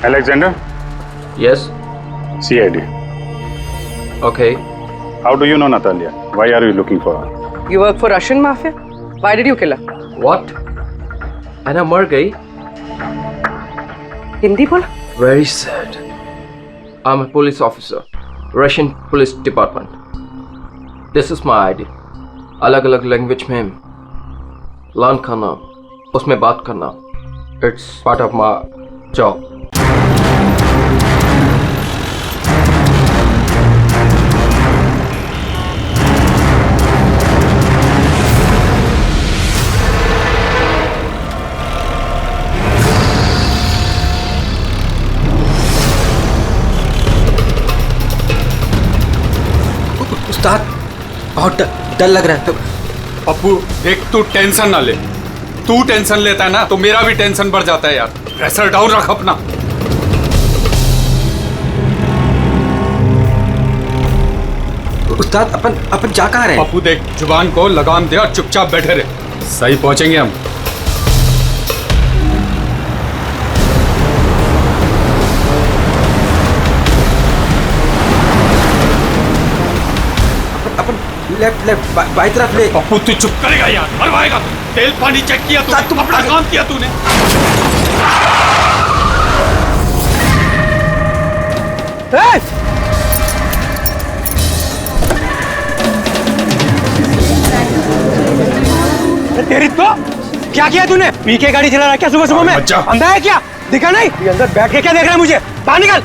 Alexander? Yes. CID. Okay. How do you know Natalia? Why are you looking for her? You work for Russian mafia? Why did you kill her? What? Anna मर गई? हिंदी बोला? Very sad. I'm a police officer, Russian Police Department. This is my ID. अलग-अलग language में learn करना, उसमें बात करना. It's part of my job. उस्ताद बहुत डर लग रहा है। पप्पू देख, तू टेंशन ना ले। तू टेंशन लेता है ना तो मेरा भी टेंशन बढ़ जाता है यार। प्रेशर डाउन रख अपना। उस्ताद अपन जा कहाँ रहे हैं? पप्पू देख, जुबान को लगाम दे और चुपचाप बैठे रहे। सही पहुंचेंगे हम। लेफ्ट बाई तरफ ले। पप्पू तू चुप करेगा यार, मरवाएगा। तेल पानी चेक किया तूने, तुम अपना काम किया तूने। तेरी तो क्या किया तूने? पी के गाड़ी चला रहा क्या सुबह सुबह में? अंधा है क्या? दिखा नहीं? ये अंदर बैठ के क्या देख रहा है मुझे? बाहर निकल।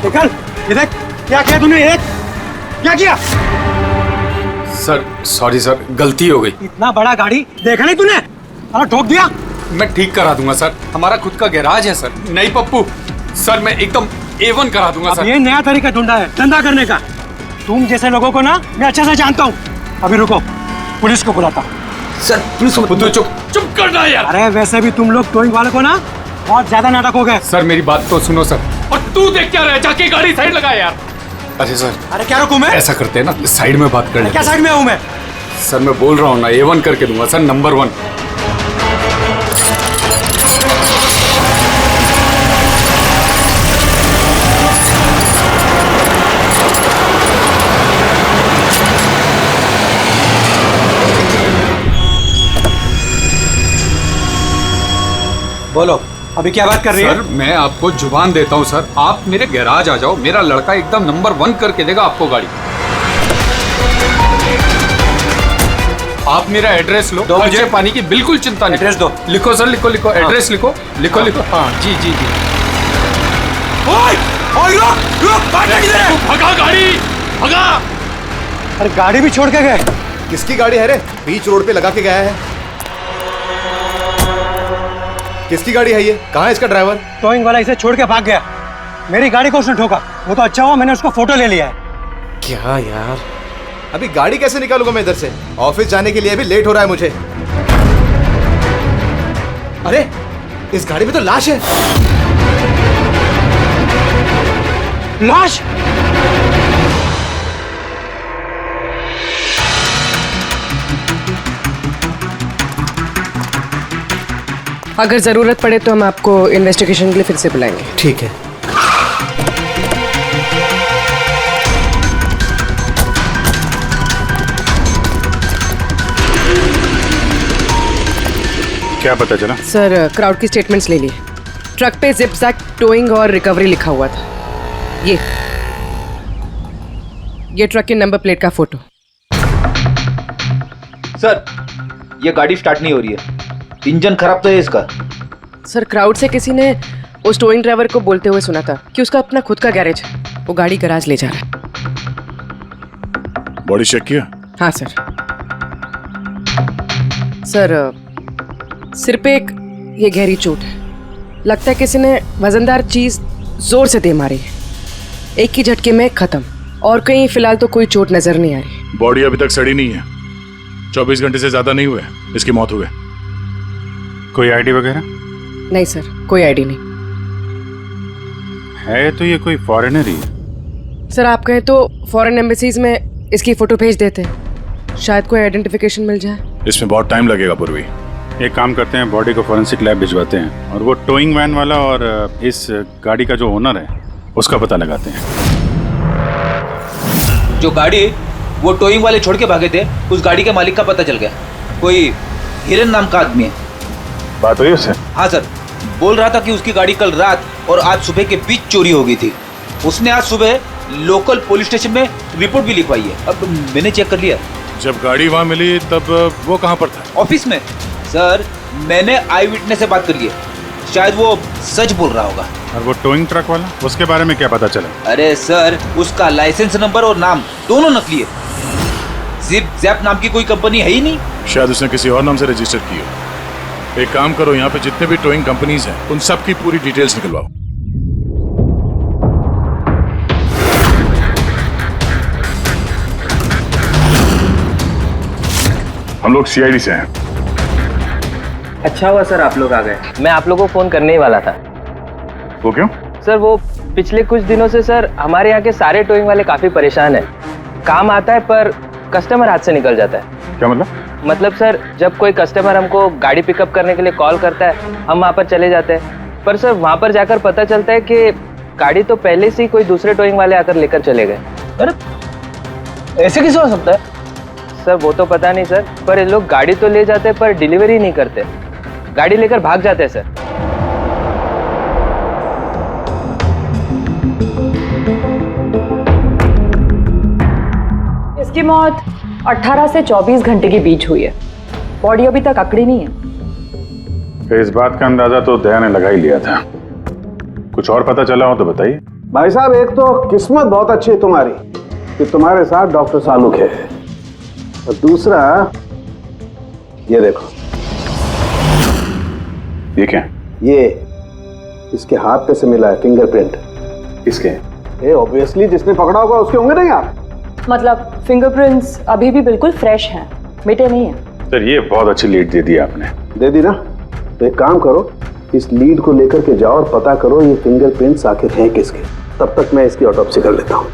निकल। ये देख क्या किया तूने? ये देख क्या किया? सर सॉरी सर, गलती हो गई। इतना बड़ा गाड़ी देखा नहीं तूने? अरे ठोक दिया। मैं ठीक करा दूंगा सर, हमारा खुद का गैराज है सर। नहीं पप्पू सर, मैं एकदम A1 करा दूंगा सर। ये नया तरीका ढूंढा है धंधा करने का। तुम जैसे लोगों को ना मैं अच्छे से जानता हूँ। अभी रुको, पुलिस को बुलाता हूँ। सर पुलिस को तू चुप करना यार। अरे वैसे भी तुम लोग टोइंग वाले को ना बहुत ज्यादा नाटक हो गए। सर मेरी बात तो सुनो सर। और तू देख क्या रहा है, जाके गाड़ी साइड लगा यार। अरे सर, अरे क्या रुकूं मैं? ऐसा करते हैं ना, साइड में बात कर लेते हैं। क्या साइड में हूँ मैं? सर मैं बोल रहा हूँ ना, A1 करके दूंगा सर, नंबर 1। बोलो अभी क्या बात कर रही है? सर मैं आपको जुबान देता हूँ सर, आप मेरे गैराज आ जाओ, मेरा लड़का एकदम नंबर 1 करके देगा आपको गाड़ी। आप मेरा एड्रेस लो, खर्चे पानी की बिल्कुल चिंता नहीं। एड्रेस दो। लिखो सर, लिखो एड्रेस लिखो। हाँ जी। भगा गाड़ी, भगा। अरे गाड़ी भी छोड़ के गए। किसकी गाड़ी है रे? बीच रोड पे लगा के गया है। किसकी गाड़ी है ये? कहाँ है इसका ड्राइवर? टोइंग वाला इसे छोड़ के भाग गया। मेरी गाड़ी को उसने ठोका। वो तो अच्छा हुआ मैंने उसका फोटो ले लिया है। क्या यार, अभी गाड़ी कैसे निकालूंगा मैं इधर से? ऑफिस जाने के लिए भी लेट हो रहा है मुझे। अरे इस गाड़ी में तो लाश है। लाश? अगर जरूरत पड़े तो हम आपको इन्वेस्टिगेशन के लिए फिर से बुलाएंगे। ठीक है। क्या पता चला? सर क्राउड की स्टेटमेंट्स ले लिए। ट्रक पे जिप-जैक टोइंग और रिकवरी लिखा हुआ था। ये ट्रक के नंबर प्लेट का फोटो। सर ये गाड़ी स्टार्ट नहीं हो रही है, इंजन खराब तो है इसका। सर क्राउड से किसी ने उस टोइंग ड्राइवर को बोलते हुए सुना था कि उसका अपना खुद का गैरेज है, वो गाड़ी गैराज ले जा रहा है। बॉडी चेक किया? हाँ सर। सर सिर पे एक ये गहरी चोट है। लगता है किसी ने वजनदार चीज जोर से दे मारी है। एक ही झटके में खत्म। और कहीं फिलहाल तो कोई चोट नजर नहीं आ रही। बॉडी अभी तक सड़ी नहीं है। 24 घंटे से ज्यादा नहीं हुए इसकी मौत हुए। कोई आईडी वगैरह? नहीं सर, कोई आईडी नहीं है। तो ये कोई फॉरेनर ही है। सर आप कहें तो फॉरेन एम्बेसीज में इसकी फोटो भेज देते हैं, शायद कोई आइडेंटिफिकेशन मिल जाए। इसमें बहुत टाइम लगेगा पूर्वी। एक काम करते हैं, बॉडी को फॉरेंसिक लैब भिजवाते हैं और वो टोइंग वैन वाला और इस गाड़ी का जो ओनर है उसका पता लगाते हैं। जो गाड़ी वो टोइंग वाले छोड़ के भागे थे, उस गाड़ी के मालिक का पता चल गया। कोई हिरन नाम का आदमी है। बात हुई उससे? हाँ सर, बोल रहा था कि उसकी गाड़ी कल रात और आज सुबह के बीच चोरी हो गई थी। उसने आज सुबह लोकल पुलिस स्टेशन में रिपोर्ट भी लिखवाई है। अब मैंने चेक कर लिया। जब गाड़ी वहाँ मिली तब वो कहाँ पर था? ऑफिस में। सर, मैंने आई विटनेस से बात करी है, शायद वो सच बोल रहा होगा। और वो टोइंग ट्रक वाला, उसके बारे में क्या पता चला? अरे सर, उसका लाइसेंस नंबर और नाम दोनों नकली है। जिप जैप नाम की कोई कंपनी है ही नहीं। शायद उसने किसी और नाम से रजिस्टर की हो। एक काम करो, यहाँ पे जितने भी टोइंग कंपनीज हैं उन सब की पूरी डिटेल्स निकलवाओ। हम लोग सीआईडी से हैं। अच्छा हुआ सर आप लोग आ गए। मैं आप लोगों को फोन करने ही वाला था। वो क्यों? सर वो पिछले कुछ दिनों से सर हमारे यहाँ के सारे टोइंग वाले काफी परेशान हैं। काम आता है पर कस्टमर हाथ से निकल जाता है। क्या मतलब? मतलब सर, जब कोई कस्टमर हमको गाड़ी पिकअप करने के लिए कॉल करता है, हम वहाँ पर चले जाते हैं, पर सर वहाँ पर जाकर पता चलता है कि गाड़ी तो पहले से ही कोई दूसरे टोइंग वाले आकर लेकर चले गए। अरे ऐसे कैसे हो सकता है? सर वो तो पता नहीं सर, पर ये लोग गाड़ी तो ले जाते पर डिलीवरी नहीं करते, गाड़ी लेकर भाग जाते हैं सर। इसकी मौत 18 से 24 घंटे के बीच हुई है। बॉडी अभी तक अकड़ी नहीं है। तो इस बात का अंदाजा तो दया ने लगा ही लिया था। कुछ और पता चला हो तो बताइए। भाई साहब, एक तो किस्मत बहुत अच्छी है तुम्हारी कि तुम्हारे साथ डॉक्टर सालुक है, और दूसरा ये देखो। ये क्या? ये इसके हाथ पे से मिला है फिंगरप्रिंट। किसके? ये ऑब्वियसली जिसने पकड़ा होगा उसके होंगे नहीं आप? मतलब फिंगरप्रिंट्स अभी भी बिल्कुल फ्रेश हैं, मिटे नहीं हैं। सर ये बहुत अच्छी लीड दे दी आपने। दे दी ना? तो एक काम करो, इस लीड को लेकर के जाओ और पता करो ये फिंगरप्रिंट्स आखिर हैं किसके। तब तक मैं इसकी ऑटोप्सी कर लेता हूँ।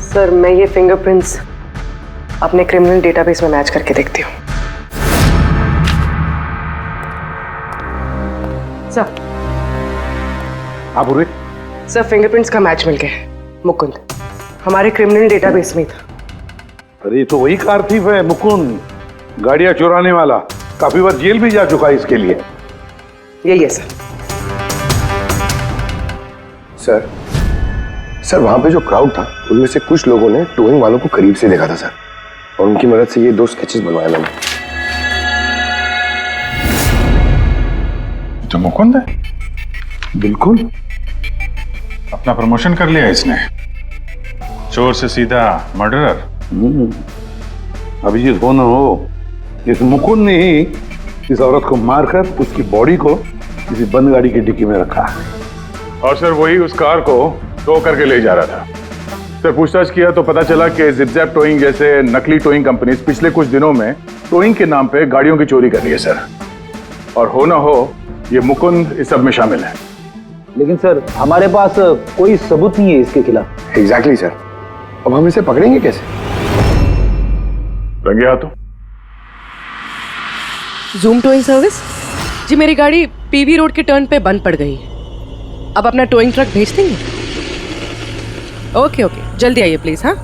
सर मैं ये फिंगरप्रिंट्स अपने क्रिमिनल डेटाबेस में मैच करके देखती हूँ। सर। आप पूरे? सर फिंगरप्रिंट्स का मैच मिल गया। मुकुंद हमारे क्रिमिनल डेटाबेस में था। अरे ये तो वही कार थीफ है मुकुंद, गाड़ियां चुराने वाला। काफी बार जेल भी जा चुका है इसके लिए। यही है सर। सर वहां पे जो क्राउड था उनमें से कुछ लोगों ने टोइंग वालों को करीब से देखा था सर, और उनकी मदद से ये 2 स्केचेस बनवाए मैंने। तो मुकुंद है? बिल्कुल। अपना प्रमोशन कर लिया इसने। चोर से सीधा मर्डरर। अभिजीत हो ना हो, इस मुकुंद ने ही इस औरत को मारकर उसकी बॉडी को किसी बंद गाड़ी की डिक्की में रखा। और सर वही उस कार को टो करके ले जा रहा था। सर पूछताछ किया तो पता चला कि जिप-जैप टोइंग जैसे नकली टोइंग कंपनीज पिछले कुछ दिनों में टोइंग के नाम पे गाड़ियों की चोरी कर रही है सर। और हो ना हो ये मुकुंद इस सब में शामिल है। लेकिन सर हमारे पास कोई सबूत नहीं है इसके खिलाफ। एग्जैक्टली सर, अब हम इसे पकड़ेंगे कैसे? रंगे हाथों। जूम टोइंग सर्विस जी, मेरी गाड़ी पीवी रोड के टर्न पे बंद पड़ गई। अब अपना टोइंग ट्रक भेज देंगे? ओके ओके, जल्दी आइए प्लीज। हाँ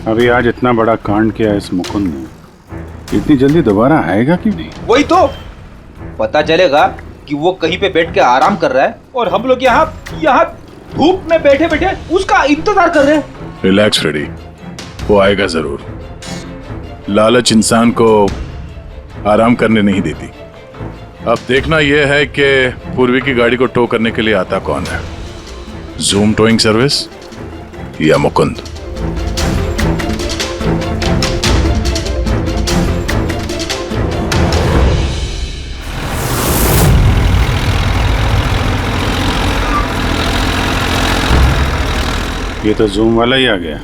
अभी आज इतना बड़ा कांड किया इस मुकुंद ने, इतनी जल्दी दोबारा आएगा कि नहीं? वही तो पता चलेगा कि वो कहीं पे बैठ के आराम कर रहा है और हम लोग यहाँ धूप में बैठे बैठे उसका इंतजार कर रहे हैं। रिलैक्स फ्रेडी, वो आएगा जरूर। लालच इंसान को आराम करने नहीं देती। अब देखना यह है कि पूर्वी की गाड़ी को टो करने के लिए आता कौन है, जूम टोइंग सर्विस या मुकुंद। ये तो जूम वाला ही आ गया।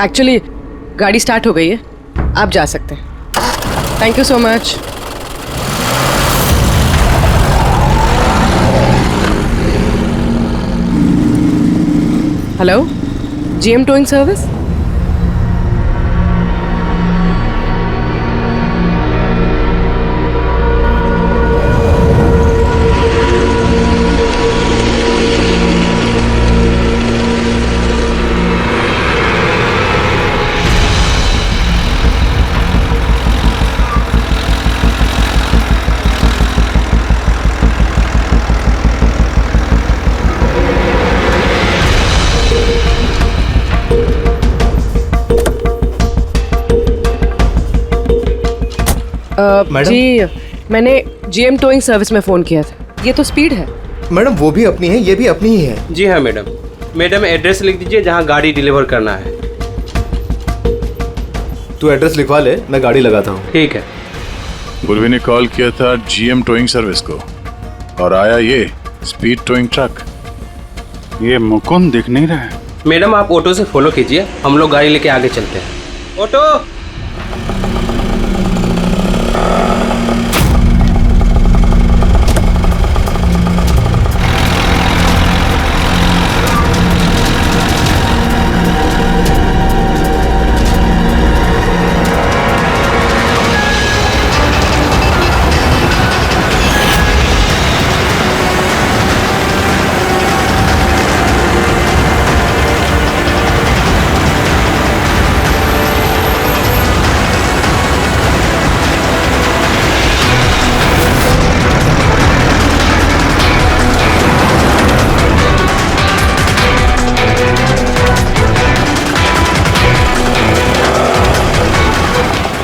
एक्चुअली गाड़ी स्टार्ट हो गई है, आप जा सकते हैं। Thank you so much. Hello, GM towing service? जी, मैंने जीएम टोइंग सर्विस में फ़ोन किया था। ये तो स्पीड है। मैडम वो भी अपनी है, ये भी अपनी ही है। जी हाँ मैडम। मैडम एड्रेस लिख दीजिए जहाँ गाड़ी डिलीवर करना है। तू एड्रेस लिखवा ले, मैं गाड़ी लगाता हूँ। ठीक है। पूर्वी ने कॉल किया था जीएम टोइंग सर्विस को और आया ये स्पीड टोइंग ट्रक। ये मुकुंद दिख नहीं रहा है। मैडम आप ऑटो से फॉलो कीजिए, हम लोग गाड़ी लेके आगे चलते हैं। ऑटो।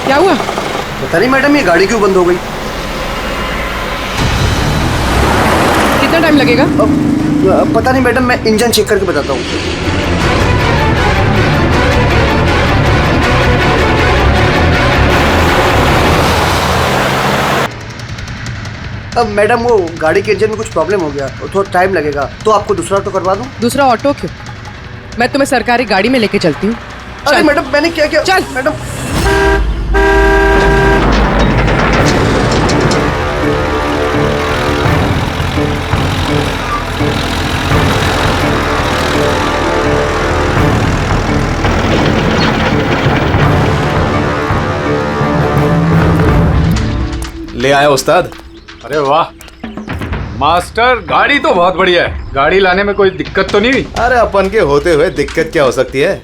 क्या हुआ? पता नहीं मैडम, ये गाड़ी क्यों बंद हो गई? कितना टाइम लगेगा? पता नहीं मैडम, मैं इंजन चेक करके बताता हूँ। अब मैडम वो गाड़ी के इंजन में कुछ प्रॉब्लम हो गया, थोड़ा टाइम लगेगा, तो आपको दूसरा ऑटो करवा दूँ? दूसरा ऑटो क्यों? मैं तुम्हें सरकारी गाड़ी में लेके चलती हूँ। अरे मैडम मैंने क्या किया? चल मैडम। ले आया उस्ताद। अरे वाह मास्टर, गाड़ी तो बहुत बढ़िया है। गाड़ी लाने में कोई दिक्कत तो नहीं हुई? अरे अपन के होते हुए दिक्कत क्या हो सकती है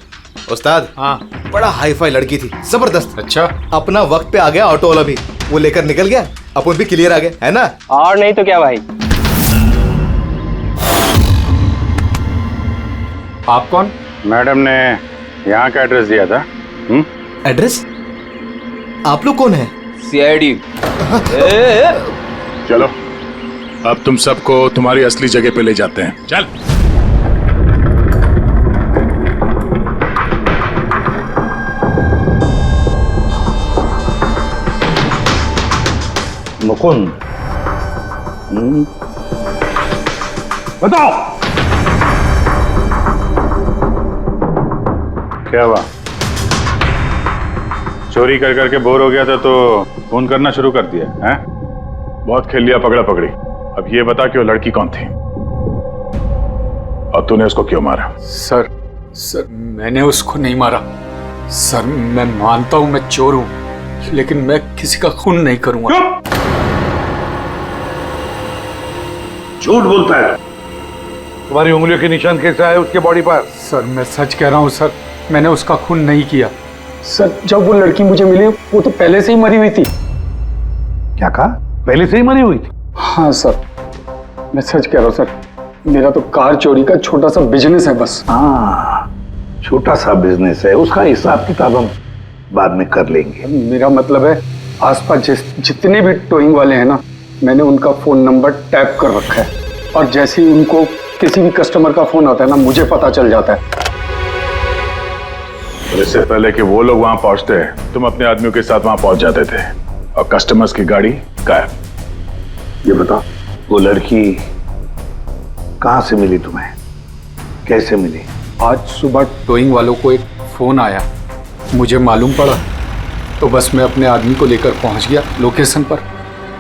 उस्ताद? हाँ, बड़ा हाई फाई लड़की थी, जबरदस्त। अच्छा, अपना वक्त पे आ गया ऑटो वाला भी, वो लेकर निकल गया, अपन भी क्लियर आ गए, है ना? और नहीं तो क्या भाई। आप कौन? मैडम ने यहाँ का एड्रेस दिया था। एड्रेस? आप लोग कौन है? सीआईडी। चलो अब तुम सबको तुम्हारी असली जगह पे ले जाते हैं। चल। मुकुंद, बताओ क्या हुआ? चोरी कर करके बोर हो गया था तो फोन करना शुरू कर दिया है? बहुत खेल लिया पकड़ा पकड़ी। अब ये बता कि वो लड़की कौन थी और तूने उसको क्यों मारा? सर मैंने उसको नहीं मारा। सर मैं मानता हूं मैं चोर हूं, लेकिन मैं किसी का खून नहीं करूंगा। झूठ बोलता है। तुम्हारी उंगलियों के निशान कैसे आए उसके बॉडी पर? सर मैं सच कह रहा हूं सर, मैंने उसका खून नहीं किया। सर जब वो लड़की मुझे मिली वो तो पहले से ही मरी हुई थी। क्या कहा? पहले से ही मरी हुई थी? हाँ सर, मैं सच कह रहा हूँ सर। मेरा तो कार चोरी का छोटा सा बिजनेस है बस। हाँ, छोटा सा बिजनेस है, उसका हिसाब किताब हम बाद में कर लेंगे। मेरा मतलब है आसपास जितने भी टोइंग वाले हैं ना, मैंने उनका फोन नंबर टैप कर रखा है, और जैसे ही उनको किसी भी कस्टमर का फोन आता है ना, मुझे पता चल जाता है। और इससे पहले कि वो लोग वहां पहुंचते तुम अपने आदमियों के साथ वहां पहुंच जाते थे और कस्टमर्स की गाड़ी गायब। ये बता, वो लड़की कहां से मिली तुम्हें? कैसे मिली? आज सुबह टोइंग वालों को एक फोन आया, मुझे मालूम पड़ा तो बस मैं अपने आदमी को लेकर पहुंच गया लोकेशन पर।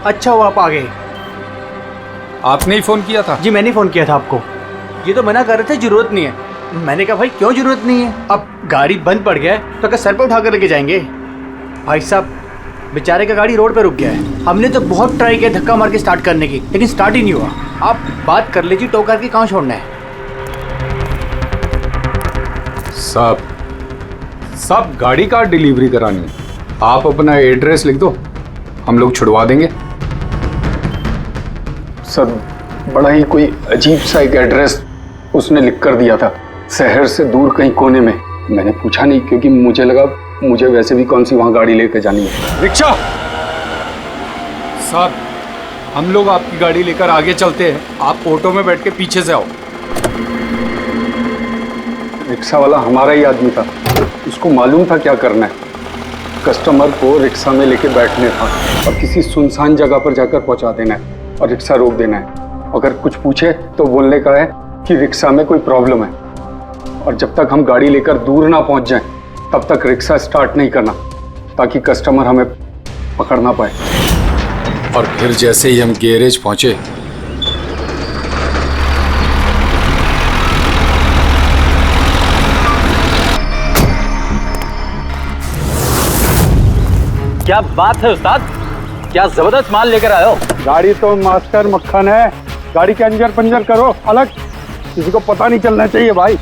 अच्छा वो आप आ गए? आपने ही फोन किया था? जी मैंने फोन किया था आपको। ये तो मना कर रहे थे, जरूरत नहीं है। मैंने कहा भाई क्यों जरूरत नहीं है, अब गाड़ी बंद पड़ गया है तो क्या सर पे उठा कर लेके जाएंगे। भाई साहब बेचारे का गाड़ी रोड पे रुक गया है, हमने तो बहुत ट्राई किया धक्का मार के स्टार्ट करने की, लेकिन स्टार्ट ही नहीं हुआ। आप बात कर लीजिए, टो करके कहाँ छोड़ना है। साहब गाड़ी का डिलीवरी करानी है, आप अपना एड्रेस लिख दो, हम लोग छुड़वा देंगे। सर बड़ा ही कोई अजीब सा एक एड्रेस उसने लिख कर दिया था, शहर से दूर कहीं कोने में। मैंने पूछा नहीं क्योंकि मुझे लगा मुझे वैसे भी कौन सी वहां गाड़ी लेकर जानी है। रिक्शा साहब, हम लोग आपकी गाड़ी लेकर आगे चलते हैं, आप ऑटो में बैठ के पीछे से आओ। रिक्शा वाला हमारा ही आदमी था, उसको मालूम था क्या करना है। कस्टमर को रिक्शा में लेके बैठने था और किसी सुनसान जगह पर जाकर पहुंचा देना है और रिक्शा रोक देना है। अगर कुछ पूछे तो बोलने का है कि रिक्शा में कोई प्रॉब्लम है, और जब तक हम गाड़ी लेकर दूर ना पहुंच जाएं तब तक रिक्शा स्टार्ट नहीं करना, ताकि कस्टमर हमें पकड़ ना पाए। और फिर जैसे ही हम गैरेज पहुंचे, क्या बात है उस्ताद, क्या जबरदस्त माल लेकर आए हो। गाड़ी तो मास्टर मक्खन है, गाड़ी के अंजर पंजर करो अलग, किसी को पता नहीं चलना चाहिए भाई।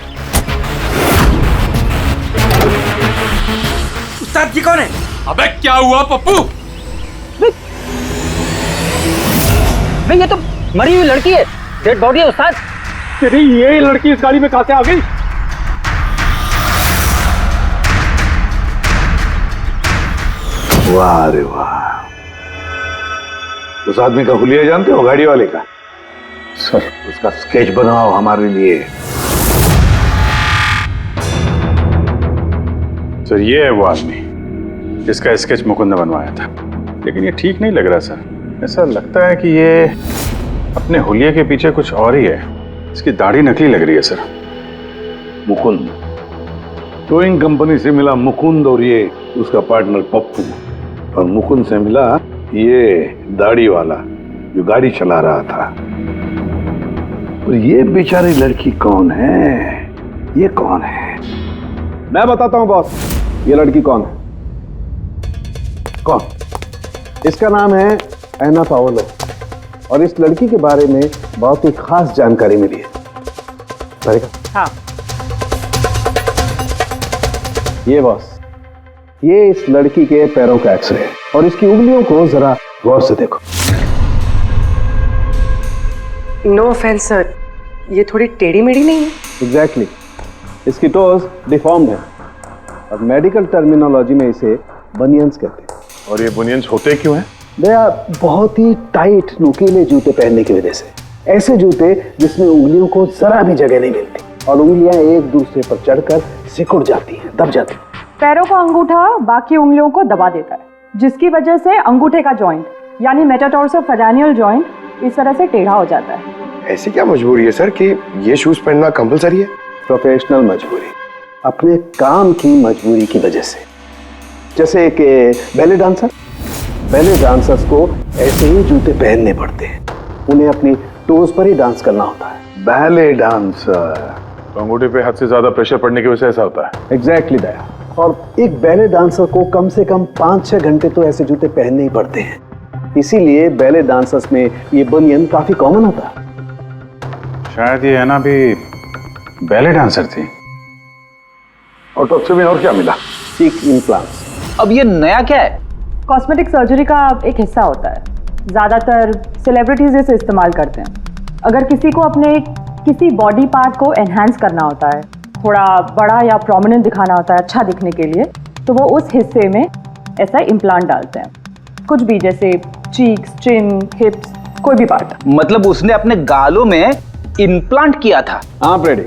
उस्ताद ये कौन है? अबे क्या हुआ पप्पू? भाई ये तो मरी हुई लड़की है, डेड बॉडी है उस्ताद। तेरी ये लड़की इस गाड़ी में कहां से आ गई? वाह रे वाह, उस आदमी का हुलिया जानते हो, गाड़ी वाले का? सर उसका स्केच बनाओ हमारे लिए। सर ये है वो आदमी जिसका स्केच मुकुंद ने बनवाया था, लेकिन ये ठीक नहीं लग रहा सर। ऐसा लगता है कि ये अपने हुलिये के पीछे कुछ और ही है। इसकी दाढ़ी नकली लग रही है सर। मुकुंद, टोइंग कंपनी से मिला मुकुंद और ये उसका पार्टनर पप्पू, और मुकुंद से मिला ये दाढ़ी वाला जो गाड़ी चला रहा था। और ये बेचारी लड़की कौन है? ये कौन है? मैं बताता हूं बॉस, ये लड़की कौन है। कौन? इसका नाम है एना पाओलो, और इस लड़की के बारे में बहुत ही खास जानकारी मिली है। हाँ। ये बॉस, ये इस लड़की के पैरों का एक्सरे है, और इसकी उंगलियों को जरा गौर से देखो। नो ऑफेंस सर, ये थोड़ी टेढ़ी मेढ़ी नहीं है? एग्जैक्टली, इसकी टोज डिफॉर्म्ड है, और मेडिकल टर्मिनोलॉजी में इसे बनियंस कहते हैं। और ये बुनियंस होते क्यों हैं? भैया बहुत ही टाइट नुकीले जूते पहनने की वजह से, ऐसे जूते जिसमें उंगलियों को जरा भी जगह नहीं मिलती और उंगलियां एक दूसरे पर चढ़कर सिकुड़ जाती हैं, दब जाती हैं। पैरों का अंगूठा बाकी उंगलियों को दबा देता है, जिसकी वजह से अंगूठे का जॉइंट यानी मेटाटार्सोफेरेनियल जॉइंट इस तरह से टेढ़ा हो जाता है। ऐसी क्या मजबूरी है सर कि ये शूज पहनना कंपलसरी है? प्रोफेशनल मजबूरी, अपने काम की मजबूरी की वजह से। जैसे कि बैले डांसर्स को ऐसे ही जूते पहनने पड़ते हैं, उन्हें अपनी टोज पर ही डांस करना होता है। बैले डांसर, अंगूठे पे हद से ज्यादा प्रेशर पड़ने की वजह से ऐसा होता है। एग्जैक्टली दया। और एक बैले डांसर को कम से कम 5-6 घंटे तो ऐसे जूते पहनने ही पड़ते हैं, इसीलिए बैले डांसर्स में ये बनियन काफी कॉमन होता है। शायद ये है ना भी बैले डांसर थी। ऑटोप्सी में और क्या मिला? चीक इम्प्लांट्स। अब ये नया क्या है? कॉस्मेटिक सर्जरी का एक हिस्सा होता है, ज़्यादातर सेलिब्रिटीज इसे इस्तेमाल करते हैं। अगर किसी को अपने किसी बॉडी पार्ट को एनहांस करना होता है, थोड़ा बड़ा या प्रोमिनेंट दिखाना होता है अच्छा दिखने के लिए, तो वो उस हिस्से में ऐसा इम्प्लांट डालते हैं। कुछ भी, जैसे चीक्स, चिन, हिप्स, कोई भी पार्ट। मतलब उसने अपने गालों में इम्प्लांट किया था? हाँ ब्रेडी,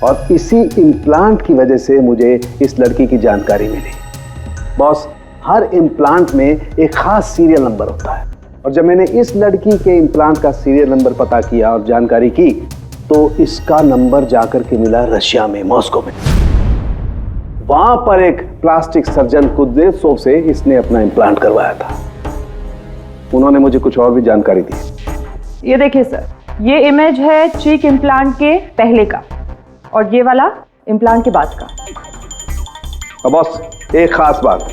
और इसी इम्प्लांट की वजह से मुझे इस लड़की की जानकारी मिली। बॉस, हर इम्प्लांट में एक खास सीरियल नंबर होता है, और जब मैंने इस लड़की के इम्प्लांट का सीरियल नंबर पता किया और जानकारी की, तो इसका नंबर जाकर के मिला रशिया में, मॉस्को में। वहां पर एक प्लास्टिक सर्जन कुद्रेसोव से इसने अपना इम्प्लांट करवाया था। उन्होंने मुझे कुछ और भी जानकारी दी। ये देखिए सर, ये इमेज है चीक इम्प्लांट के पहले का, और ये वाला इम्प्लांट के बाद का। और बॉस, एक खास बात,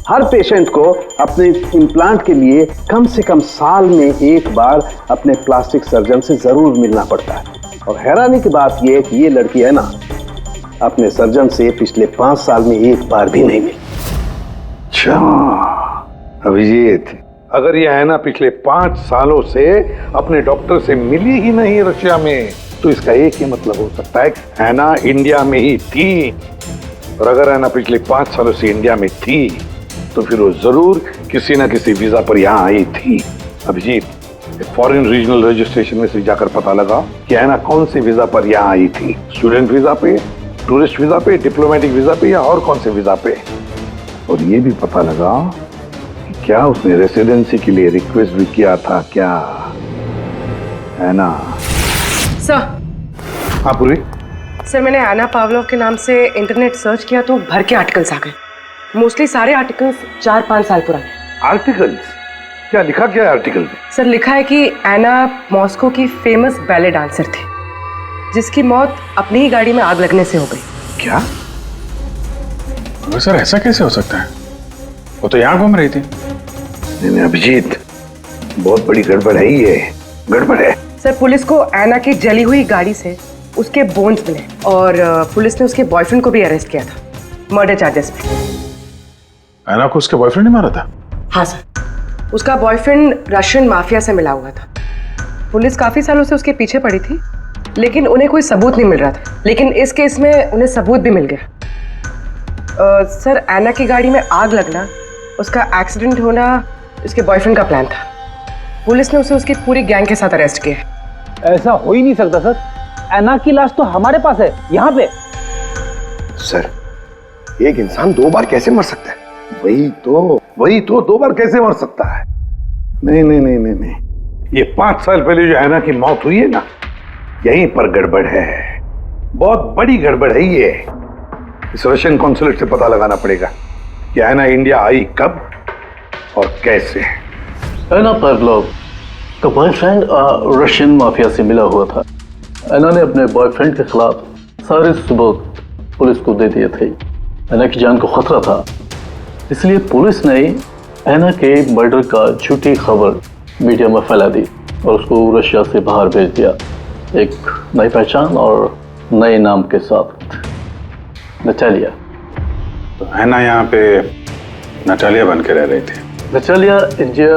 हर पेशेंट को अपने इम्प्लांट के लिए कम से कम साल में एक बार अपने प्लास्टिक सर्जन से जरूर मिलना पड़ता है। और हैरानी की बात यह है कि ये लड़की है ना, अपने सर्जन से पिछले 5 साल में एक बार भी नहीं मिली। अच्छा अभिजीत, अगर यह है ना पिछले 5 सालों से अपने डॉक्टर से मिली ही नहीं रशिया में, तो इसका एक ही मतलब हो सकता है हैना इंडिया में ही थी। और अगर हैना पिछले 5 सालों से इंडिया में थी तो फिर वो जरूर किसी ना किसी वीजा पर यहाँ आई थी। अभिजीत, फॉरेन रीजनल रजिस्ट्रेशन में से जाकर पता लगा कि हैना कौन से वीजा पर यहाँ आई थी, स्टूडेंट वीजा पे, टूरिस्ट वीजा पे, डिप्लोमेटिक वीजा पे या और कौन से वीजा पे। और ये भी पता लगा कि क्या उसने रेसिडेंसी के लिए रिक्वेस्ट भी किया था क्या, है ना? सर। हाँ पूरी। सर, मैंने एना पावलोव के नाम से इंटरनेट सर्च किया तो भर के आर्टिकल्स आ गए। मोस्टली सारे आर्टिकल्स 4-5 साल पुराने। आर्टिकल्स? क्या लिखा क्या है आर्टिकल में? सर, लिखा है कि एना मॉस्को की फेमस बैले डांसर थी जिसकी मौत अपनी ही गाड़ी में आग लगने से हो गई। क्या? सर ऐसा कैसे हो सकता है? वो तो यहाँ घूम रही थी। नहीं अभिजीत, बहुत बड़ी गड़बड़ है ये, गड़बड़ है। सर, पुलिस को एना की जली हुई गाड़ी से उसके बोन्स मिले और पुलिस ने उसके बॉयफ्रेंड को भी अरेस्ट किया था मर्डर चार्जेस पे। एना को उसके बॉयफ्रेंड ने मारा था? हाँ सर, उसका बॉयफ्रेंड रशियन माफिया से मिला हुआ था। पुलिस काफी सालों से उसके पीछे पड़ी थी लेकिन उन्हें कोई सबूत नहीं मिल रहा था, लेकिन इस केस में उन्हें सबूत भी मिल गया। सर, एना की गाड़ी में आग लगना, उसका एक्सीडेंट होना उसके बॉयफ्रेंड का प्लान था। पुलिस ने उसे उसकी पूरी गैंग के साथ अरेस्ट किया। ऐसा हो ही नहीं सकता सर, एना की लाश तो हमारे पास है यहाँ पे। सर, एक इंसान 2 बार कैसे मर सकता है? वही तो 2 बार कैसे मर सकता है? नहीं, ये 5 साल पहले जो हैना की मौत हुई है ना, यहीं पर गड़बड़ है, बहुत बड़ी गड़बड़ है ये। इस रशियन कॉन्सुलेट से पता लगाना पड़ेगा कि हैना इंडिया आई कब और कैसे। एना पावलोव का बॉयफ्रेंड रशियन माफिया से मिला हुआ था। एना ने अपने बॉयफ्रेंड के खिलाफ सारे सबूत पुलिस को दे दिए थे। एना की जान को खतरा था, इसलिए पुलिस ने एना के मर्डर का झूठी खबर मीडिया में फैला दी और उसको रशिया से बाहर भेज दिया, एक नई पहचान और नए नाम के साथ, नटालिया। तो हैना यहाँ पे नटालिया बन के रह रही थी। नटालिया इंडिया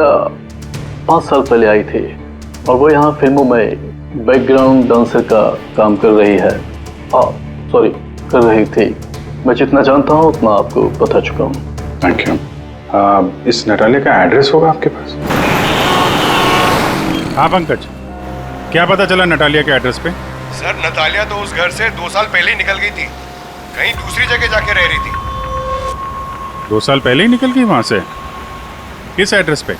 5 साल पहले आई थी और वो यहाँ फिल्मों में बैकग्राउंड डांसर का काम कर रही है। कर रही थी। मैं जितना जानता हूँ उतना आपको बता चुका हूँ। Thank you. इस नटालिया का एड्रेस होगा आपके पास? हाँ पंकज, क्या पता चला नटालिया के एड्रेस पे? सर, नतालिया तो उस घर से 2 साल पहले ही निकल गई थी, कहीं दूसरी जगह जाके रह रही थी। 2 साल पहले ही निकल गई वहां से? किस एड्रेस पे?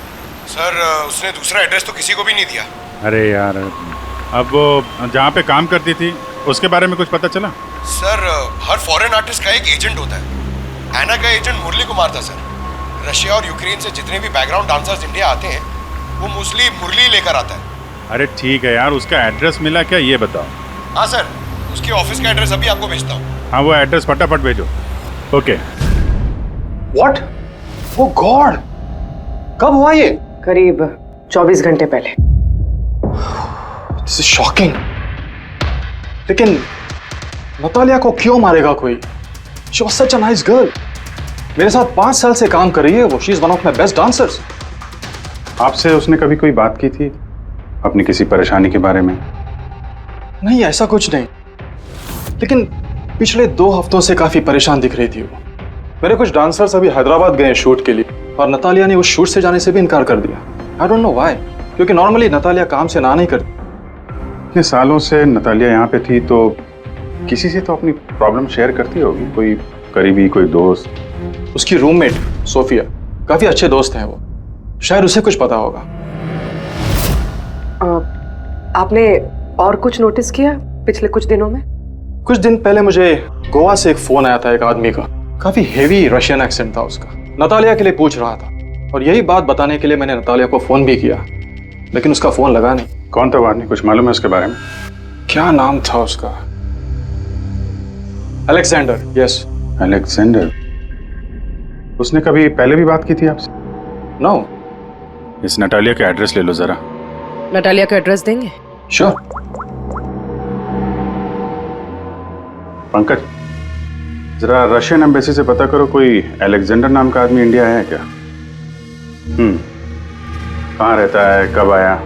सर, उसने दूसरा एड्रेस तो किसी को भी नहीं दिया। अरे यार, अब वो जहाँ पे काम करती थी उसके बारे में कुछ पता चला? सर, हर फॉरेन आर्टिस्ट का एक एजेंट होता है। एना का एजेंट मुरली कुमार था सर। रशिया और यूक्रेन से जितने भी बैकग्राउंड डांसर्स इंडिया आते हैं वो मोस्टली मुरली लेकर आता है। अरे ठीक है यार, उसका एड्रेस मिला क्या ये बताओ। हाँ सर, उसके ऑफिस का एड्रेस अभी आपको भेजता हूँ। हाँ, वो एड्रेस फटाफट भेजो। ओके। व्हाट? ओ गॉड, कब हुआ ये? करीब 24 घंटे पहले। This is shocking. लेकिन नतालिया को क्यों मारेगा कोई? She was such a nice girl. मेरे साथ 5 साल से काम कर रही है वो। She is one of my best dancers. आपसे उसने कभी कोई बात की थी अपनी किसी परेशानी के बारे में? नहीं, ऐसा कुछ नहीं, लेकिन पिछले 2 हफ्तों से काफी परेशान दिख रही थी वो। मेरे कुछ डांसर्स अभी हैदराबाद गए शूट के लिए और नतालिया ने उस शूट से जाने से भी इनकार कर दिया। आई डोंट नो व्हाई, क्योंकि नॉर्मली नतालिया काम से ना नहीं करती। इतने सालों से नतालिया यहाँ पे थी तो किसी से तो अपनी प्रॉब्लम शेयर करती होगी, कोई करीबी, कोई दोस्त। उसकी रूममेट सोफिया, काफी अच्छे दोस्त हैं वो, शायद उसे कुछ पता होगा। आपने और कुछ नोटिस किया पिछले कुछ दिनों में? कुछ दिन पहले मुझे गोवा से एक फोन आया था एक आदमी का, काफी हेवी रशियन एक्सेंट था उसका। नतालिया के लिए पूछ रहा था और यही बात बताने के लिए मैंने नतालिया को फोन भी किया, लेकिन उसका फोन लगा नहीं। कौन था वो आदमी, कुछ मालूम है उसके बारे में? क्या नाम था उसका? Alexander, yes. अलेक्जेंडर? उसने कभी पहले भी बात की थी आपसे? नो। इस नटालिया का एड्रेस ले लो जरा। नटालिया का एड्रेस देंगे? श्योर। पंकज, जरा रशियन एम्बेसी से पता करो कोई अलेक्जेंडर नाम का आदमी इंडिया है क्या? कहाँ रहता है, कब आया,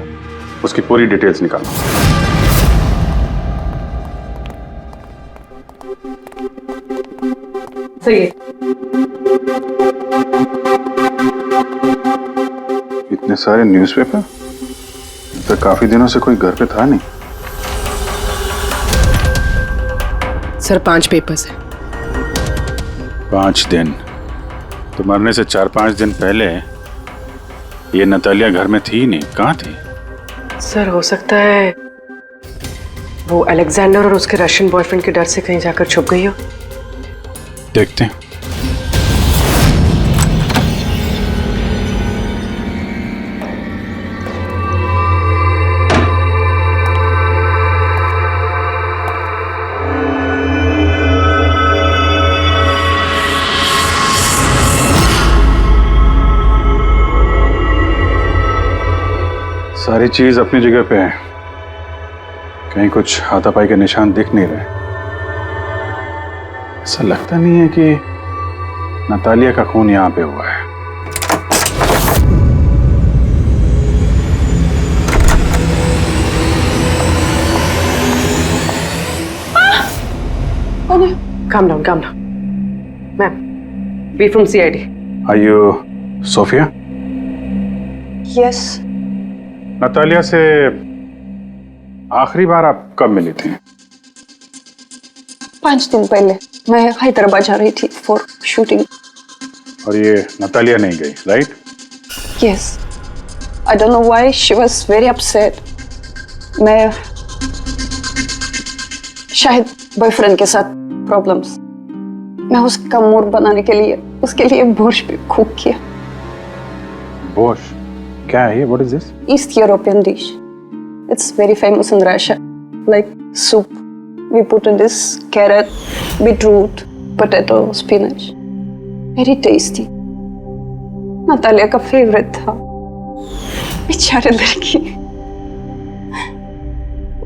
उसकी पूरी डिटेल्स निकालो। सही है। इतने सारे न्यूज़पेपर? तो काफी दिनों से कोई घर पे था नहीं। सर 5 पेपर्स हैं। 5 दिन? तो मरने से 4-5 दिन पहले ये नतालिया घर में थी नहीं, कहाँ थी? सर हो सकता है वो अलेक्जेंडर और उसके रशियन बॉयफ्रेंड के डर से कहीं जाकर छुप गई हो। देखते हैं। सारी चीज अपनी जगह पे है, कहीं कुछ हाथापाई के निशान दिख नहीं रहे। ऐसा लगता नहीं है कि नतालिया का खून यहां पे हुआ है। Calm down, calm down. Ma'am, we from CID. Are you Sophia? Yes. Natalia से आखिरी बार आप कब मिली थी? 5 दिन पहले मैं हैदराबाद जा रही थी फॉर शूटिंग। और ये नतालिया नहीं गई, right? Yes. I don't know why she was very upset. मैं शायद बॉयफ्रेंड के साथ प्रॉब्लम्स। मैं उसका मूड बनाने के लिए उसके लिए बोर्श भी कुक किया। बोर्श? क्या है ये? What is this? East European dish. It's very famous in Russia. Like soup. We put in this carrot, beetroot, potato, spinach. Very tasty. Natalia का फेवरेट था। बेचारी लड़की।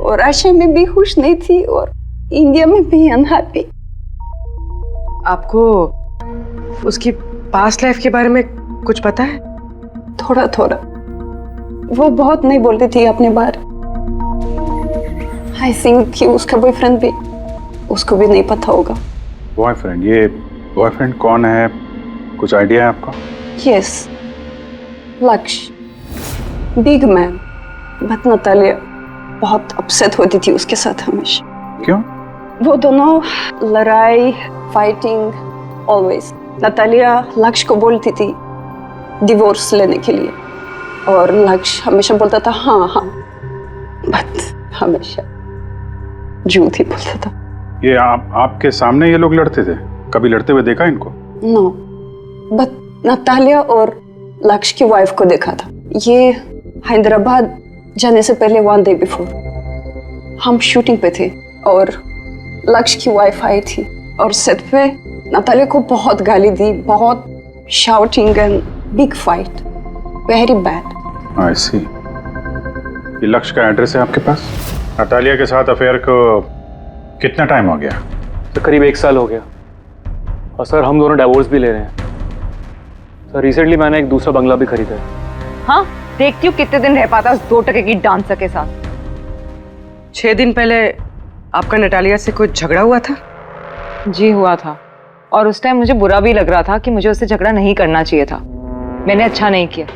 और रशिया में भी खुश नहीं थी और इंडिया में भी अनहैप्पी। आपको उसकी पास्ट लाइफ के बारे में कुछ पता है? थोड़ा थोड़ा। वो बहुत नहीं बोलती थी अपने बारे। आई थिंक कि उसका बॉयफ्रेंड भी उसको भी नहीं पता होगा। बॉयफ्रेंड? ये बॉयफ्रेंड कौन है, कुछ आइडिया है आपका? यस, लक्ष्य, बिग मैन। बट नतालिया बहुत अपसेट होती थी उसके साथ हमेशा। क्यों? वो दोनों लड़ाई, फाइटिंग ऑलवेज। नतालिया लक्ष्य को बोलती थी डिवोर्स लेने के लिए और लक्ष्य हमेशा बोलता था हाँ हाँ, बट हमेशा झूठ ही बोलता था। ये आपके सामने ये लोग लड़ते थे? कभी लड़ते हुए देखा इनको? नो, बट नतालिया और लक्ष्य की वाइफ को देखा था। ये हैदराबाद जाने से पहले 1 डे बिफोर हम शूटिंग पे थे और लक्ष्य की वाइफ आई थी और सेट पे नतालिया को बहुत गाली दी, बहुत shouting and big fight, very bad. I see. ये लक्ष्य का एड्रेस है आपके पास? नतालिया के साथ अफेयर को कितना टाइम हो गया? तो करीब 1 साल हो गया। और सर हम दोनों डिवोर्स भी ले रहे हैं। सर रिसेंटली मैंने एक दूसरा बंगला भी खरीदा है। हाँ, देखती हूँ कितने दिन रह पाता उस 2 टके की डांसर के साथ। 6 दिन पहले आपका नटालिया से कोई झगड़ा हुआ था? जी हुआ था, और उस टाइम मुझे बुरा भी लग रहा था कि मुझे उससे झगड़ा नहीं करना चाहिए था। मैंने अच्छा नहीं किया,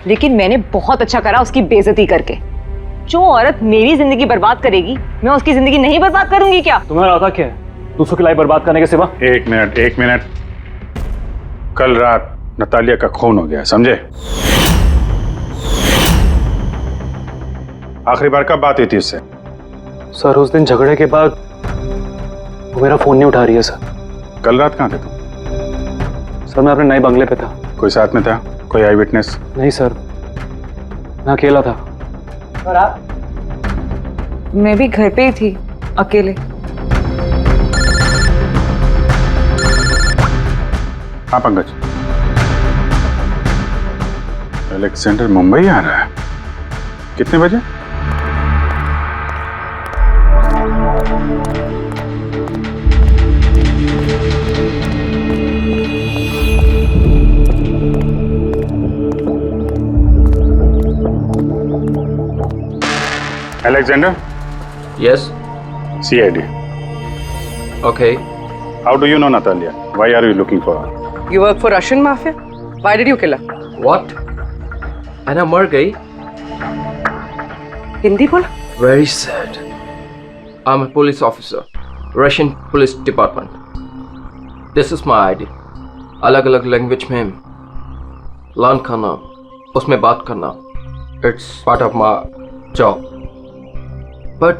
लेकिन मैंने बहुत अच्छा करा उसकी बेइज्जती करके। जो औरत मेरी जिंदगी बर्बाद करेगी, मैं उसकी जिंदगी नहीं बर्बाद करूंगी क्या? तुम्हारा इरादा क्या है? दूसरों की लाइफ बर्बाद करने के सिवा? एक मिनट। कल रात नतालिया का खून हो गया, समझे? आखिरी बार कब बात हुई थी उससे? सर उस दिन झगड़े के बाद वो मेरा फोन नहीं उठा रही है सर। कल रात कहाँ थे तुम? सर मैं अपने नए बंगले पे था। कोई साथ में था? कोई आई विटनेस? नहीं सर, मैं अकेला था। और आप? मैं भी घर पे ही थी, अकेले। हाँ पंकज, अलेक्जेंडर मुंबई आ रहा है। कितने बजे? Alexander? Yes. CID. Okay. How do you know Natalia? Why are you looking for her? You work for Russian mafia? Why did you kill her? What? Anna मर गई? हिंदी बोला? Very sad. I'm a police officer, Russian Police Department. This is my ID. अलग-अलग language में learn करना, उसमें बात करना. It's part of my job. But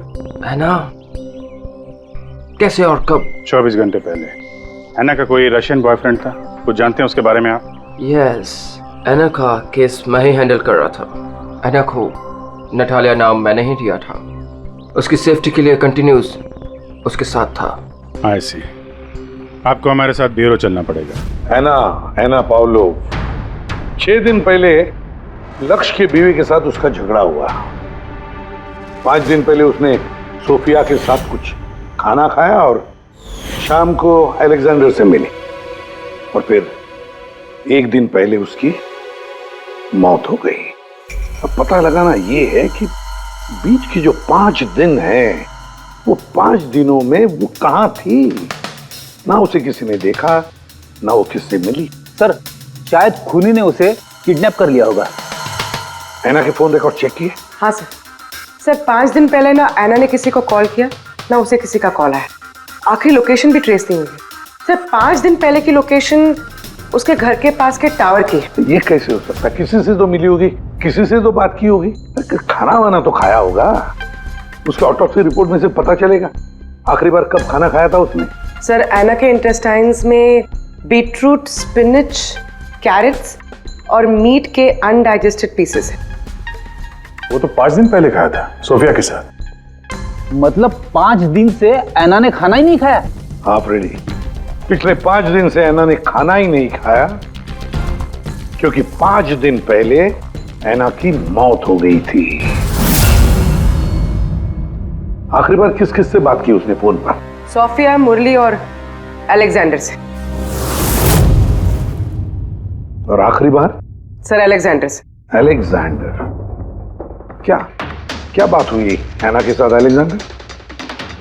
Anna, कैसे और कब? 24 घंटे पहले एना का कोई रशियन बॉयफ्रेंड था। कुछ जानते हैं उसके बारे में आप? Yes. एना का केस मैं ही हैंडल कर रहा था। एना को नटालिया नाम मैंने ही दिया था। उसकी सेफ्टी के लिए कंटिन्यूस उसके साथ था। I see. आपको हमारे साथ ब्यूरो चलना पड़ेगा। एना पाउलो, 6 दिन पहले लक्ष्य की बीवी के साथ उसका झगड़ा हुआ। 5 दिन पहले उसने सोफिया के साथ कुछ खाना खाया और शाम को अलेक्जेंडर से मिली, और फिर 1 दिन पहले उसकी मौत हो गई। अब पता लगाना ये है कि बीच की जो 5 दिन हैं, वो 5 दिनों में वो कहाँ थी। ना उसे किसी ने देखा, ना वो किससे मिली। सर, शायद खूनी ने उसे किडनैप कर लिया होगा। एना के फोन रिकॉर्ड चेक किए? हाँ सर 5 दिन पहले ना एना ने किसी को कॉल किया, ना उसे किसी का कॉल आया। आखिरी लोकेशन भी ट्रेस नहीं हुई। सर 5 दिन पहले की लोकेशन उसके घर के पास के टावर की। ये कैसे हो सकता? किसी से तो मिली होगी, किसी से तो बात की होगी, खाना वाना तो खाया होगा। उसके ऑटोप्सी रिपोर्ट में से पता चलेगा आखिरी बार कब खाना खाया था उसने। सर एना के इंटेस्टाइन्स में बीटरूट, स्पिनच, कैरेट्स और मीट के अनडाइजेस्टेड पीसेस हैं। वो तो 5 दिन पहले खाया था सोफिया के साथ। मतलब 5 दिन से एना ने खाना ही नहीं खाया? हाँ फ्रेडी, पिछले 5 दिन से एना ने खाना ही नहीं खाया, क्योंकि 5 दिन पहले एना की मौत हो गई थी। आखिरी बार किस किस से बात की उसने फोन पर? सोफिया, मुरली और अलेक्जेंडर से। और आखिरी बार? सर अलेक्जेंडर से। अलेक्जेंडर? क्या बात हुई एना के साथ अलेक्जेंडर?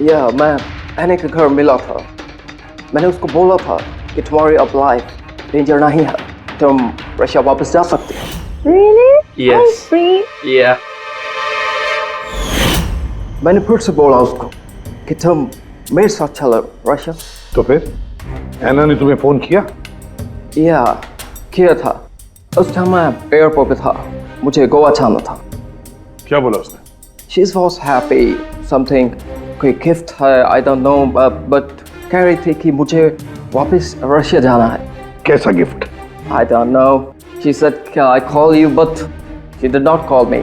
या मैं एना के घर मिला था। मैंने उसको बोला था कि तुम्हारी अब लाइफ डेंजर नहीं है, तुम रशिया वापस जा सकते हो। Really? Yes. I'm free. Yeah. मैंने फिर से बोला उसको कि तुम मेरे साथ चलो रशिया। तो फिर एना ने तुम्हें फोन किया? या किया था। उस टाइम मैं एयरपोर्ट पे था, मुझे गोवा जाना था। क्या बोला उसने? She was happy, something कोई गिफ्ट है, I don't know, but कह रही थी कि मुझे वापस रशिया जाना है। कैसा gift? I don't know. She said, "Can I call you?" But she did not call me.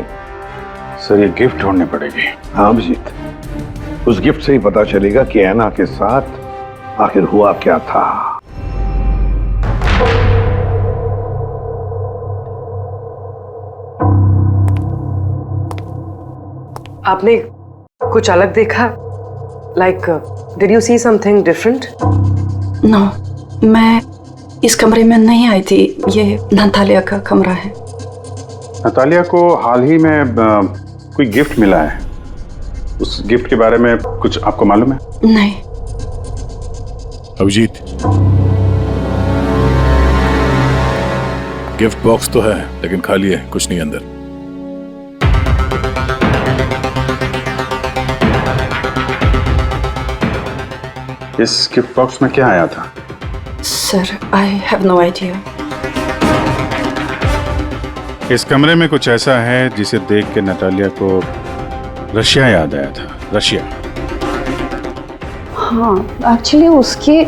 Sir ये गिफ्ट ढूंढनी पड़ेगी। हाँ अभिजीत, उस गिफ्ट से ही पता चलेगा कि एना के साथ आखिर हुआ क्या था। आपने कुछ अलग देखा? Like, did you see something different? No, मैं इस कमरे में नहीं आई थी। ये नतालिया का कमरा है। नतालिया को हाल ही में कोई गिफ्ट मिला है। उस गिफ्ट के बारे में कुछ आपको मालूम है? नहीं। अभिजीत, गिफ्ट बॉक्स तो है लेकिन खाली है, कुछ नहीं अंदर। इस गिफ्ट बॉक्स में क्या आया था? Sir, I have no idea. इस कमरे में कुछ ऐसा है जिसे देख के नतालिया को रशिया याद आया था। रशिया? हाँ, एक्चुअली उसके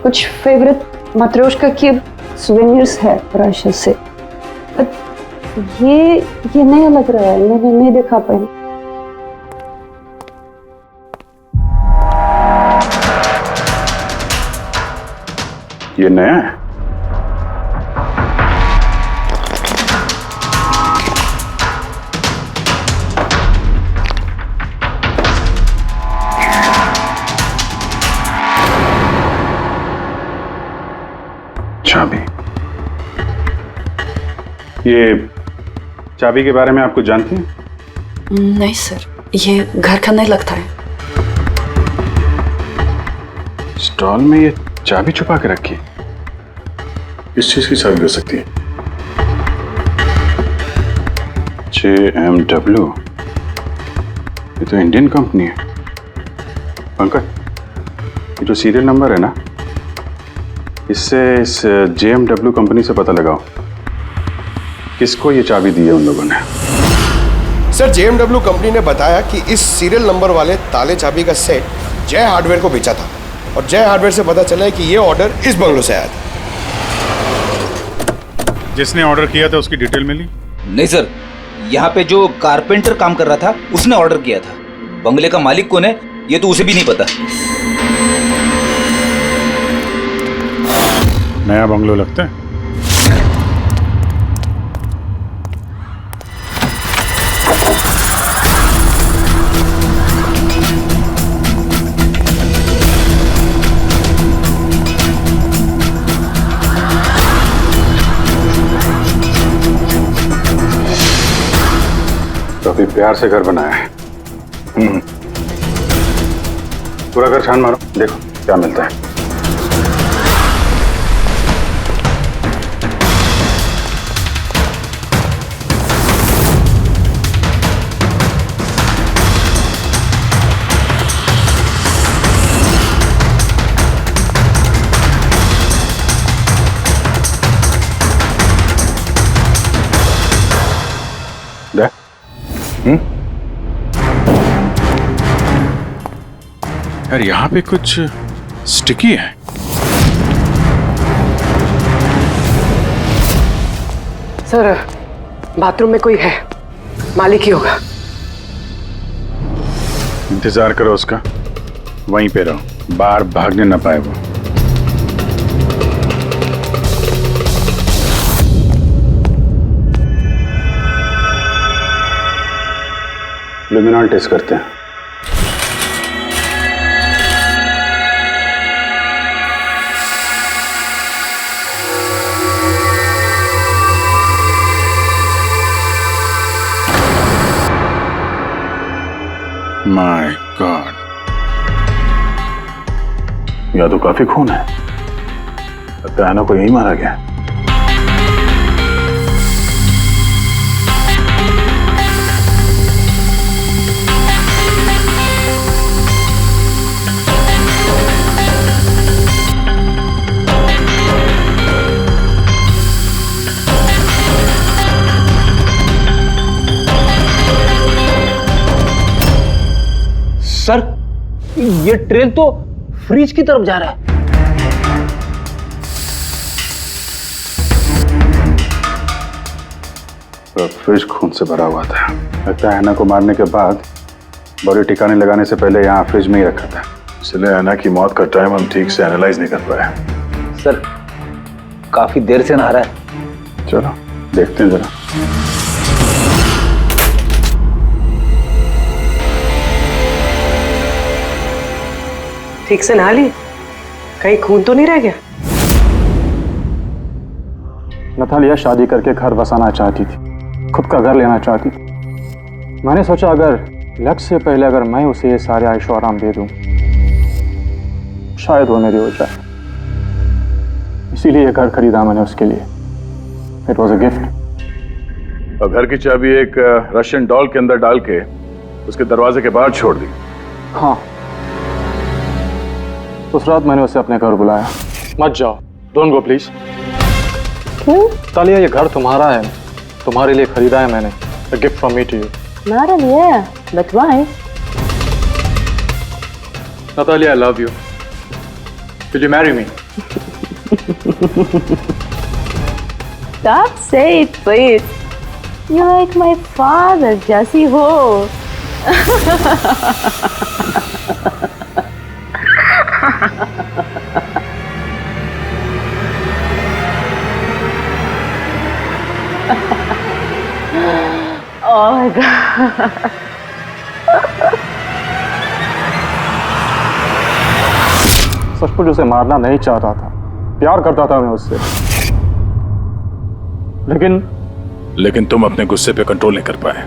कुछ फेवरेट मात्रोश्का के सुवेनियर्स है रशिया से। ये नया लग रहा है, मैंने नहीं देखा पहले। ये नया है? चाबी। ये चाबी के बारे में आप कुछ जानती हैं? नहीं सर, ये घर का नहीं लगता है। स्टॉल में ये चाबी छुपा के रखी है। किस चीज की चाबी हो सकती है? JMW, ये तो इंडियन कंपनी है। पंकज, ये जो सीरियल नंबर है ना, इससे इस JMW कंपनी से पता लगाओ किसको ये चाबी दी है उन लोगों ने। सर, JMW कंपनी ने बताया कि इस सीरियल नंबर वाले ताले चाबी का सेट जय हार्डवेयर को बेचा था और जय हार्डवेयर से पता चला है कि ये ऑर्डर इस बंगलों से आया था। जिसने ऑर्डर किया था उसकी डिटेल मिली? नहीं सर, यहाँ पे जो कारपेंटर काम कर रहा था उसने ऑर्डर किया था। बंगले का मालिक कौन है ये तो उसे भी नहीं पता। नया बंगलो लगता है। काफी प्यार से घर बनाया है। पूरा घर छान मारो, देखो क्या मिलता है। यार यहाँ पे कुछ स्टिकी है। सर, बाथरूम में कोई है, मालिक ही होगा। इंतजार करो उसका, वहीं पे रहो, बाहर भागने ना पाए वो। लुमिनॉल टेस्ट करते हैं। माय गॉड, या तो काफी खून है, लगता है ना को यही मारा गया। सर, ये ट्रेन तो फ्रिज की तरफ जा रहा है। तो फ्रिज खून से भरा हुआ था। लगता है ऐना को मारने के बाद बॉडी ठिकाने लगाने से पहले यहाँ फ्रिज में ही रखा था, इसलिए ऐना की मौत का टाइम हम ठीक से एनालाइज नहीं कर पाए। सर, काफी देर से नहा रहा है। चलो देखते हैं जरा। ठीक से नहा ली? कहीं खून तो नहीं रह गया? नतालिया शादी करके घर बसाना चाहती थी, खुद का घर लेना चाहती थी। मैंने सोचा अगर लक्ष्य से पहले अगर मैं उसे ये सारे आयशो आराम दे दूं, शायद वो मेरी हो जाए। इसीलिए ये घर खरीदा मैंने उसके लिए। It was a gift. और घर की चाबी एक रशियन डॉल के अंदर डाल के उसके दरवाजे के बाहर छोड़ दी। हाँ, उस रात मैंने उसे अपने घर बुलाया। मत जाओ, डोंट गो प्लीज। क्यों? तालिया, ये घर तुम्हारा है, तुम्हारे लिए खरीदा है मैंने। A gift from me to you. Not really, yeah. But why? Natalia, I love you. Will you marry me? Stop, say it, please. You're like my father, Jesse Ho. Oh my God. सचमुच उसे मारना नहीं चाहता था, प्यार करता था मैं उससे, लेकिन तुम अपने गुस्से पे कंट्रोल नहीं कर पाए।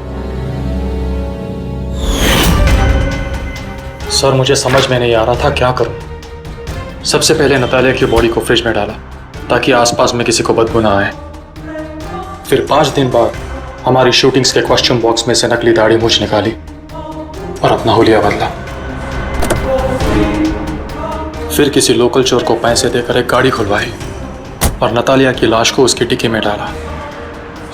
सर मुझे समझ में नहीं आ रहा था क्या करूं। सबसे पहले नतालिया की बॉडी को फ्रिज में डाला ताकि आसपास में किसी को बदबू ना आए। फिर 5 दिन बाद हमारी शूटिंग्स के कॉस्ट्यूम बॉक्स में से नकली दाढ़ी मूछ निकाली और अपना हुलिया बदला। फिर किसी लोकल चोर को पैसे देकर एक गाड़ी खुलवाई और नतालिया की लाश को उसकी डिक्की में डाला।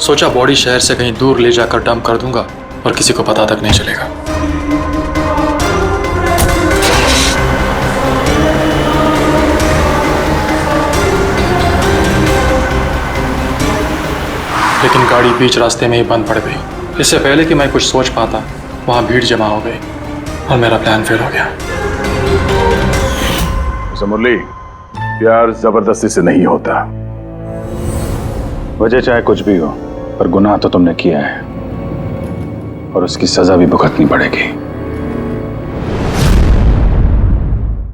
सोचा बॉडी शहर से कहीं दूर ले जाकर डंप कर दूंगा और किसी को पता तक नहीं चलेगा। लेकिन गाड़ी बीच रास्ते में ही बंद पड़ गई। इससे पहले कि मैं कुछ सोच पाता वहां भीड़ जमा हो गई और मेरा प्लान फेल हो गया। मुरली, प्यार जबरदस्ती से नहीं होता। वजह चाहे कुछ भी हो, पर गुनाह तो तुमने किया है और उसकी सजा भी भुगतनी पड़ेगी।